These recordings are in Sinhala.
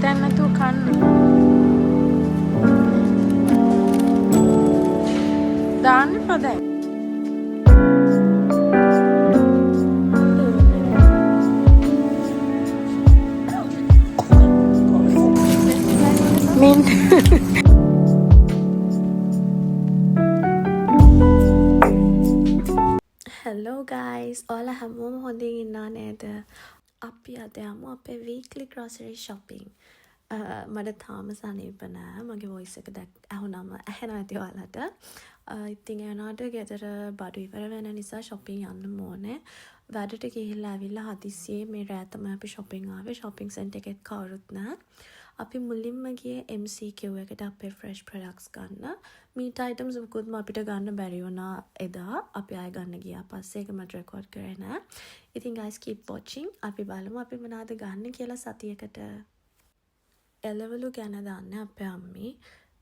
හිතන්න නැතුව කන්න. දාන්න එපා දැන්. මින්ට් Hello guys, ඔයාලා හැමෝම හොඳින් ඉන්නා නේද? අපි අද යමු අපේ weekly grocery shopping. මට තාම සනීප නෑ. මගේ voice එක ඇහුනම ඇහෙනවා ඇති ඔයාලට. ඉතින් එනවාට ගෙදර බඩු ඉවර වෙන නිසා shopping යන්න ඕනේ. වැඩට ගිහිල්ලා ඇවිල්ලා හදිස්සියේ මේ රෑ තමයි අපි shopping ආවේ. shopping center එකෙත් කවුරුත් නෑ. අපි මුලින්ම ගියේ MCQ එකට අපේ fresh products ගන්න. meat items මුකුත්ම අපිට ගන්න බැරි වුණා එදා. අපි ආයෙ ගන්න ගියා. පස්සේ ඒක මට record කරේ නෑ. ඉතින් guys keep watching. අපි බලමු අපි මොනවද ගන්න කියලා සතියකට. එළවලු ගැන දන්නේ අපේ අම්මී.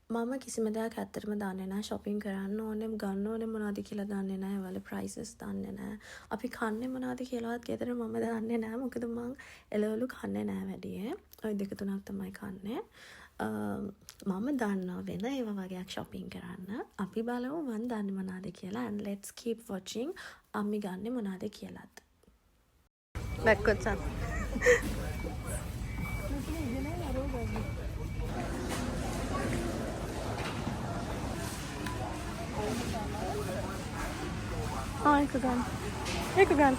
මම කිසිම දෙයක් ඇත්තටම දන්නේ නැහැ. shopping කරන්න ඕනේ, ගන්න ඕනේ මොනවද කියලා දන්නේ නැහැ. ඒවල prices දන්නේ නැහැ. අපි කන්නේ මොනවද කියලාවත් ගෙදර මම දන්නේ නැහැ. මොකද මං එළවලු කන්නේ නැහැ වැඩියේ. ඔය දෙක තුනක් තමයි කන්නේ. මම දන්නවා වෙන ඒවා වගේක් shopping කරන්න. අපි බලමු මන් දන්නේ මොනවද කියලා. and let's keep watching. අම්මි ගන්නේ මොනවද කියලාත්. backwards up. ඒක ගන්න.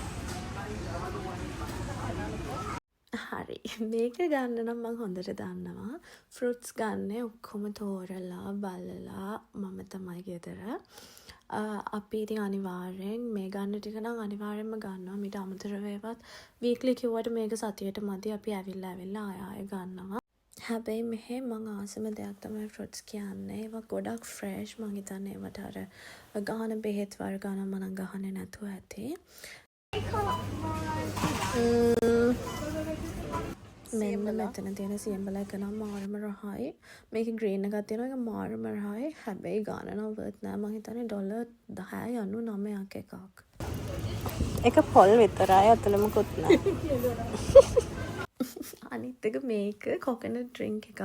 හරි මේක ගන්න නම් මං හොඳට දන්නවා. ෆෘට්ස් ගන්න ඔක්කොම තෝරලා බලලා මම තමයි ගෙදර. අපි ඉතින් අනිවාර්යෙන් මේ ගන්න ටික නම් අනිවාර්යෙන්ම ගන්නවා. මීට අමතරව ඒවත් වීක්ලි කිව්වට මේක සතියට මදි. අපි ඇවිල්ලා ආයෙ ගන්නවා. හැබැයි මෙහෙ මං ආසම දෙයක් තමයි ෆෘට්ස් කියන්නේ. ඒවා ගොඩක් ෆ්‍රෙෂ්. මං හිතන්නේ ඒවට අර ගහන බෙහෙත් වර්ග නම් මම ගහන්නේ නැතුව ඇති. මෙන්න මෙතන තියෙන සියඹල එක නම් මාරම රහයි. මේකේ ග්‍රීන් එකක් තියෙනවා. ඒක මාරම රහයි. හැබැයි ගාන නම් worth නෑ. මං හිතන්නේ $10.99ක් එකක්. ඒක පොල් විතරයි අතල මොකුත් නෑ. අනිත් එක මේක කොකනට් ඩ්‍රින්ක් එකක්.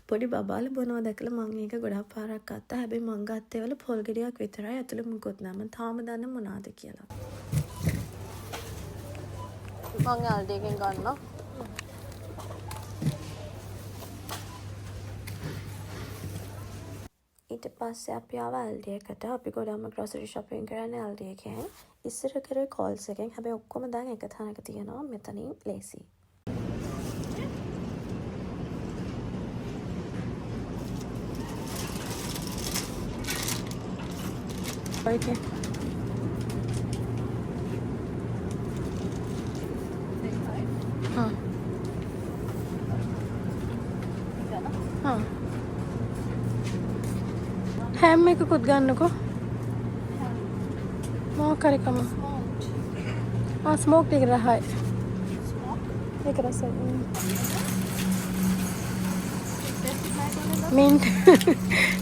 පොඩි බබාලා බොනවා දැකලා මම ඒක ගොඩක් පාරක් ගත්තා. හැබැයි මං ගත්තේ වල පොල් ගෙඩියක් විතරයි. ඇතුළේ මොකුත් නෑ. මම තාම දන්නේ මොනවද කියලා. මං Aldi එකෙන් ගන්නවා. ඊට පස්සේ අපි ආව Aldi එකට. අපි ගොඩක්ම grocery shopping කරන්නේ Aldi එකෙන්. ඉස්සර කරේ Coles එකෙන්. හැබැයි ඔක්කොම දැන් එක තැනක තියෙනවා. මෙතනින් ලේසි. Okay. හැම් එකකුත් ගන්නකෝ. මොකක් හරි කම. ස්මෝක් එක රහයි. ඒක රසයි. මින්ට්.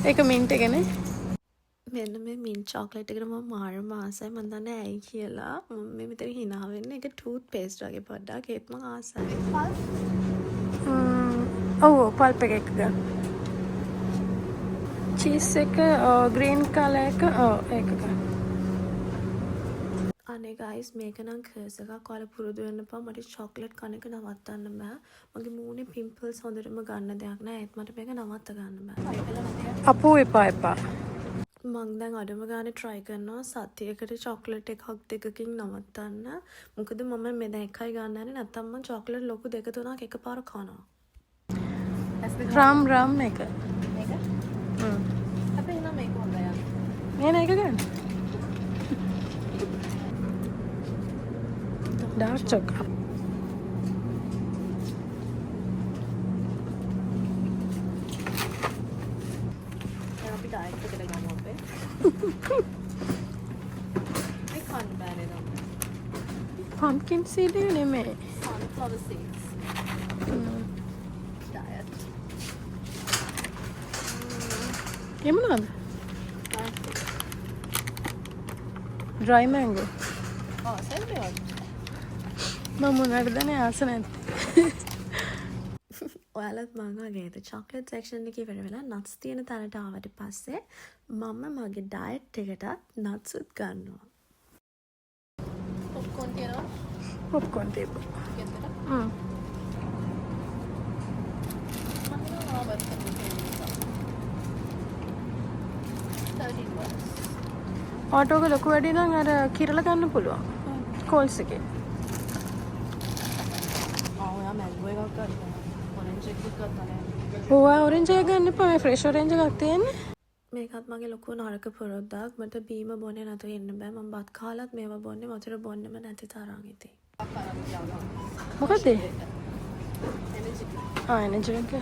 ඒක මින්ට් එකනේ. මෙන්න මේ මින්ට් චොක්ලට් එකට මම මාරම ආසයි. මම දන්නේ ඇයි කියලා. මම මේ මෙතන hina වෙන්නේ. ඒක ටූත් පේස්ට් වගේ පොඩ්ඩක්. ඒත් මම ආසයි. ඔව් පල්ප් එක ගන්න. චීස් එක ග්‍රීන් කලර් එක ඒක ගන්න. අනේ ගයිස් මේක නම් කර්ස් එකක්. ඔයාලා පුරුදු වෙන්න එපා. මට චොක්ලට් කන එක නවත්තන්න බෑ. මගේ මූණේ පිම්පල්ස් හොඳටම ගන්න දෙයක් නෑ. ඒත් මට මේක නවත්ත ගන්න බෑ. අපෝ එපා. මං දැන් අඩම ගානේ try කරනවා සතියකට චොක්ලට් එකක් දෙකකින් නවත්තන්න. මොකද මම මේ දැන් එකයි ගන්න යන්නේ. නැත්තම් මං චොක්ලට් ලොකු දෙක තුනක් එකපාර කනවා. රම් එක. මේක? අපි නම් මේක හොඳයි. මේන එක ගන්න. Dark chocolate. අපි ඩයට් එකට ගමු අපේ. මේ කන්න බෑනේ නම්. pumpkin seed නෙමෙයි. sunflower seeds. ඩයට්. ඒ මොනවද? dry mango. සෙල්බියෝ. මම මොනවද දන්නේ ආස නැත්තේ. ඔයාලත් මං වගේද චොක්ලට් සෙක්ෂන් එකේ ඉවර වෙලා නට්ස් තියෙන තැනට ආවට පස්සේ මම මගේ ඩයට් එකටත් නට්ස් උත් ගන්නවා. පොප්කෝන් තියෙනවා. පොප්කෝන් තිබ්බ. ගෙදර. හ්ම්. මම ආවත් ඔටෝ එක ලොකු වැඩි නම් අර කිරලා ගන්න පුළුවන්. කෝල්ස් එකේ. ඔයා මැංගෝ එකක් ගන්න. ඔරෙන්ජ් එකක් ගත්තා නෑ. ඕවා ඔරෙන්ජ් එක ගන්න එපා. මේ ෆ්‍රෙෂ් ඔරෙන්ජ් එකක් තියෙන්නේ. මේකත් මගේ ලොකු නරක පුරුද්දක්. මට බීම බොන්නේ නැතුව ඉන්න බෑ. මම බත් කාලත් මේවා බොන්නේ වතුර බොන්නෙම නැති තරම් ඉතින්. මොකද? එනර්ජි එක.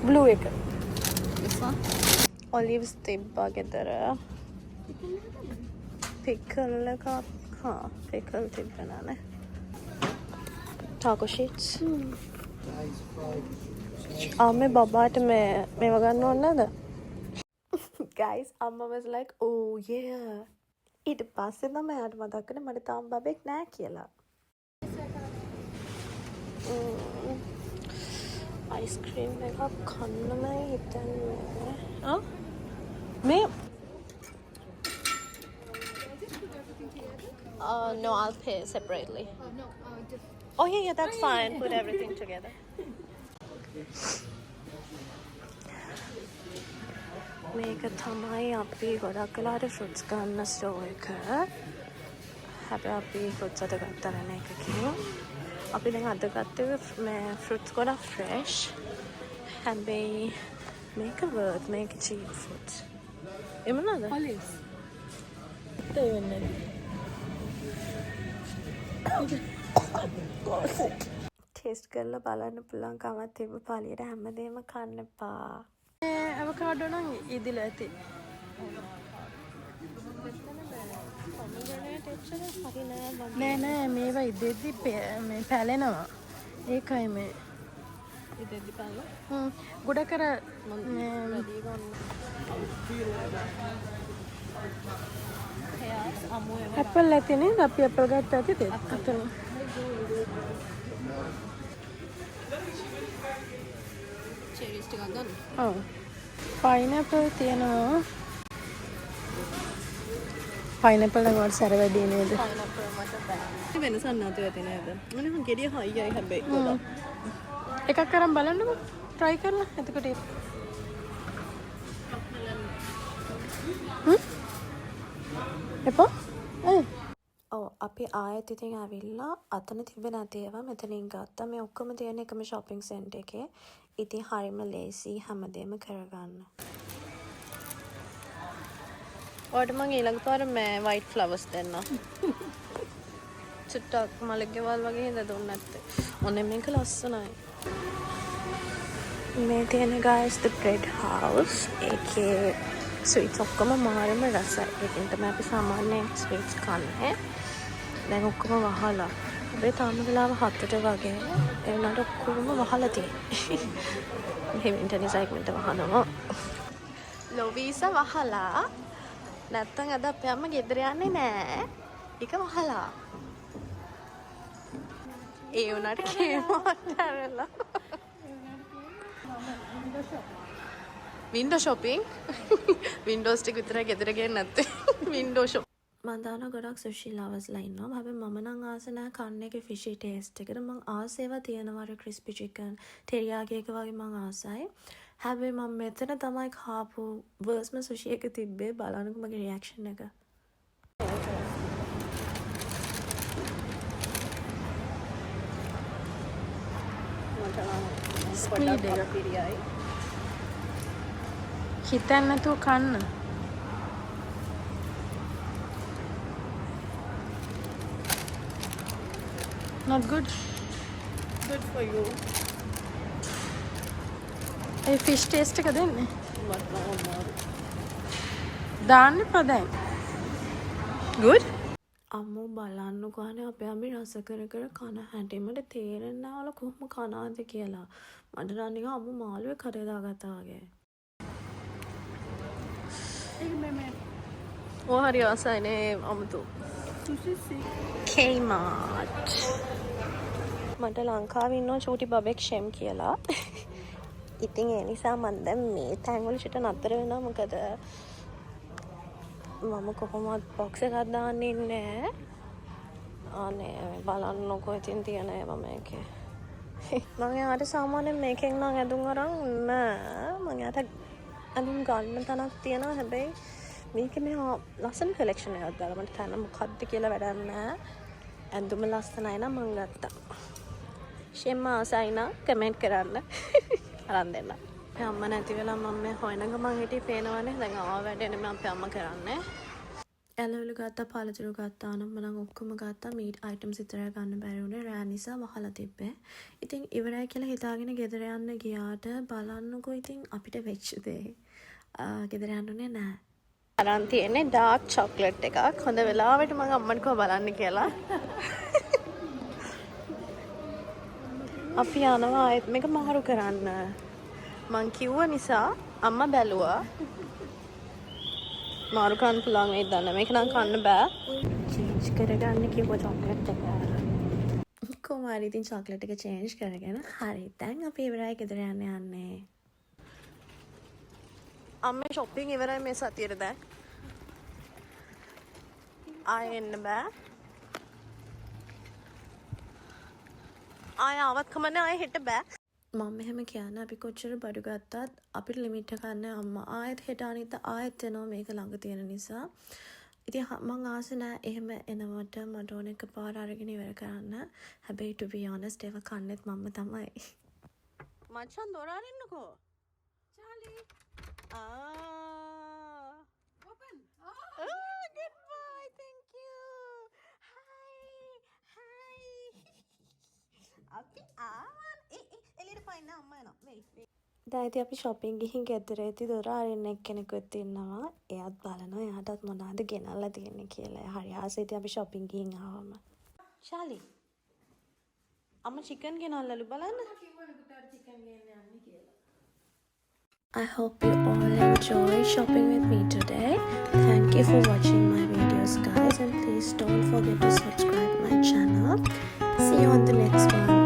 බ්ලූ එක. ඔලිව්ස් තිබ්බා ගෙදර. පිකල් එකක්. පිකල් තිබ්බනනේ. ටාකෝ ෂීට්ස්. මේ බබාට මේව ගන්න ඕන නේද? Guys, Amma was like, oh yeah. ඊට පස්සේ තමයි යාට මතක් වුණේ මට තාම බබෙක් නෑ කියලා. අයිස්ක්‍රීම් එකක් කන්නම හිතන්නේ. මේ no, I'll pay separately. Oh yeah, that's fine. Put everything together. මේක තමයි අපි ගොඩක් කලාට ෆෘට්ස් ගන්න ස්ටෝ එක. හැබැයි අපි ෆෘට්ස් අද ගත්තා නෑ එකකින්. අපි දැන් අද ගත්තේ මේ ෆෘට්ස් ගොඩක් ෆ්‍රෙෂ්. හැබැයි මේක වර්ත් මේක චීප් ෆෘට්ස්. එම නේද? ඔලිව්ස්. ඒ වෙන්නේ. ටේස්ට් කරලා බලන්න පුළුවන් කමක් තිබ්බ පාලියට හැමදේම කන්න එපා. අවකාඩෝ නම් ඉදිලා ඇති. නෑ මේවා ඉදෙද්දි මේ පැලෙනවා. ඒකයි මේ ඉතින් බලන්න. ගොඩ කර ඇපල් ඇතිනේ. අපි ඇපල් ගත්ත ඇති අතන. චෙරිස් ටිකක් ගන්න. ඔව්. පයිනැපල් තියෙනවා. පයිනැපල් නම් වල සැර වැඩි නේද? පයිනැපල් මට බෑ. වෙනසක් නැතුව ඇති නේද? මම ගෙඩිය හයියයි හැබැයි ගොඩක්. එකක් කරන් බලන්නකෝ. try කරලා. එතකොට එපා. ඔව් අපි ආයෙත් ඉතින් ඇවිල්ලා අතන තිබ්බ නැති ඒවා මෙතනින් ගත්තා. මේ ඔක්කොම තියෙන එකම shopping center එකේ. ඉතින් හරිම ලේසි හැමදේම කරගන්න. ඔයාලට මම ඊළඟ පාර මේ white flowers දෙන්න. චුට්ටක් මලකේවල් වගේ හින්දා දුන්නේ නැත්තේ. ඔන්න මේක ලස්සනයි. මේ තියෙන guys the bread house. ඒකේ sweets ඔක්කොම මාරම රසයි. ඒකෙන් තමයි අපි සාමාන්‍යයෙන් sweets කන්නේ. දැන් ඔක්කොම වහලා. අපේ තාම වෙලාව 7ට වගේ. ඒ වුණාට ඔක්කොම වහලා තියෙන්නේ. මෙහෙම ඉන්ටර්නෙට් එකෙන් වහනවා. ලොවිසා වහලා. නැත්තම් අද අපේ අම්මා ගෙදර යන්නේ නෑ. ඒක වහලා. ඒ වුණාට කේමෝටරලා. Window shopping. වින්ඩෝස් ටික විතරයි ගෙදර ගේන්නේ නැත්තේ. Window shop. මම දාන ගොඩක් සුෂි ලවර්ස්ලා ඉන්නවා. හැබැයි මම නම් ආස නැහැ කන්න එකේ ෆිෂි ටේස්ට් එකට. මම ආසේවා තියෙනවා අර ක්‍රිස්පි චිකන්, ටෙරියාකි එක වගේ මම ආසයි. හැබැයි මම මෙතන තමයි කාපු වර්ස්ම සුෂි එක තිබ්බේ. බලන්නකෝ මගේ රියැක්ෂන් එක. ස්පීඩ් එක පිරියයි. හිතන්න නැතුව කන්න. Not good. Good for you. A fish taste එක දෙන්නේ. මට නෝනා. දාන්න එපා දැන්. Good? අම්මෝ බලන්න ගානේ අපේ අම්මේ රස කර කර කන හැටි මට තේරෙන්නේ නැහැ ඔල කොහොම කනවාද කියලා. මට නම් නිකන් අම්මෝ මාළුවේ කරේ දාගත්තා වගේ. ඒක මේ ඕ හරි ආසයිනේ අමුතු. Kmart. මට ලංකාවේ ඉන්න චූටි බබෙක් ෂෙම් කියලා. ඉතින් ඒ නිසා මම දැන් මේ තැන්වල සිට නතර වෙනවා මොකද මම කොහොමවත් බොක්ස් එකක් දාන්න ඉන්නේ. අනේ බලන්නකෝ ඉතින් තියෙන ඒවා මේකේ. මම යාට සාමාන්‍යයෙන් මේකෙන් නම් ඇඳුම් අරන් නෑ. මම යාට ඇඳුම් ගන්න තැනක් තියෙනවා. හැබැයි මේකේ මේ ලස්සන කලෙක්ෂන් එකක් දාලා මට තන මොකද්ද කියලා වැඩක් නෑ. ඇඳුම ලස්සනයි නම් මම ගත්තා. ෂෙම් ආසයි නම් කමෙන්ට් කරන්න. අරන් දෙන්න. අම්ම නැති වෙලා මම මේ හොයන ගමන් හිටියේ පේනවනේ. දැන් ආව වැඩේනේ මම අපේ අම්ම කරන්නේ. ඇලවලු ගත්තා, පළතුරු ගත්තා, නම් මම ඔක්කොම ගත්තා. මීට් අයිටම්ස් විතරයි ගන්න බැරි වුණේ. රෑ නිසා වහලා තිබ්බේ. ඉතින් ඉවරයි කියලා හිතාගෙන ගෙදර යන්න ගියාට බලන්නකෝ ඉතින් අපිට වෙච්ච දේ. ගෙදර යන්නුනේ නෑ. අරන් තියෙන්නේ ඩාර්ක් චොක්ලට් එකක්. හොඳ වෙලාවට මම අම්මට කව බලන්න කියලා. අපි යනවා ආයෙත් මේක මාරු කරන්න. මං කිව්ව නිසා අම්මා බැලුවා. මාරු කරන්න පුළුවන් වෙයිද දන්නේ. මේක නම් කන්න බෑ. චේන්ජ් කරගන්න කිව්ව චොක්ලට් එක. කොහොමද ඉතින් චොක්ලට් එක චේන්ජ් කරගෙන හරි. දැන් අපි ඉවරයි ගෙදර යන්නේ. අම්මේ shopping ඉවරයි මේ සතියේ දැන්. ආයෙ එන්න බෑ. ආයෙ ආවත් කමන්නේ ආයෙ හෙට බෑ. මම එහෙම කියන්නේ අපි කොච්චර බඩු ගත්තත් අපිට ලිමිට් එකක් නැහැ අම්මා. ආයෙත් හෙට අනිත් ආයෙත් එනවා මේක ළඟ තියෙන නිසා. ඉතින් මං ආස නැහැ එහෙම එනවට මට ඕන එකපාර අරගෙන ඉවර කරන්න. හැබැයි to be honest ඒව කන්නෙත් මම තමයි. මචන් දොර අරින්නකෝ. Charlie. Open. Oh, goodbye. Thank you. Hi. අපි ආවන් එළියට පයින්න අම්මා එනවා. wait. දැන් ඉතින් අපි shopping ගිහින් ගෙදරදී දොර අරින්න එක්කෙනෙකුත් ඉන්නවා. එයාත් බලනවා එයාටත් මොනවද ගෙනල්ලා තියෙන්නේ කියලා. හරි ආසයි ඉතින් අපි shopping ගිහින් ආවම. ශාලි. අම්මා chicken ගෙනල්ලාලු බලන්න. I hope you all enjoy shopping with me today. Thank you for watching my videos guys and please don't forget to subscribe my channel. See you on the next one.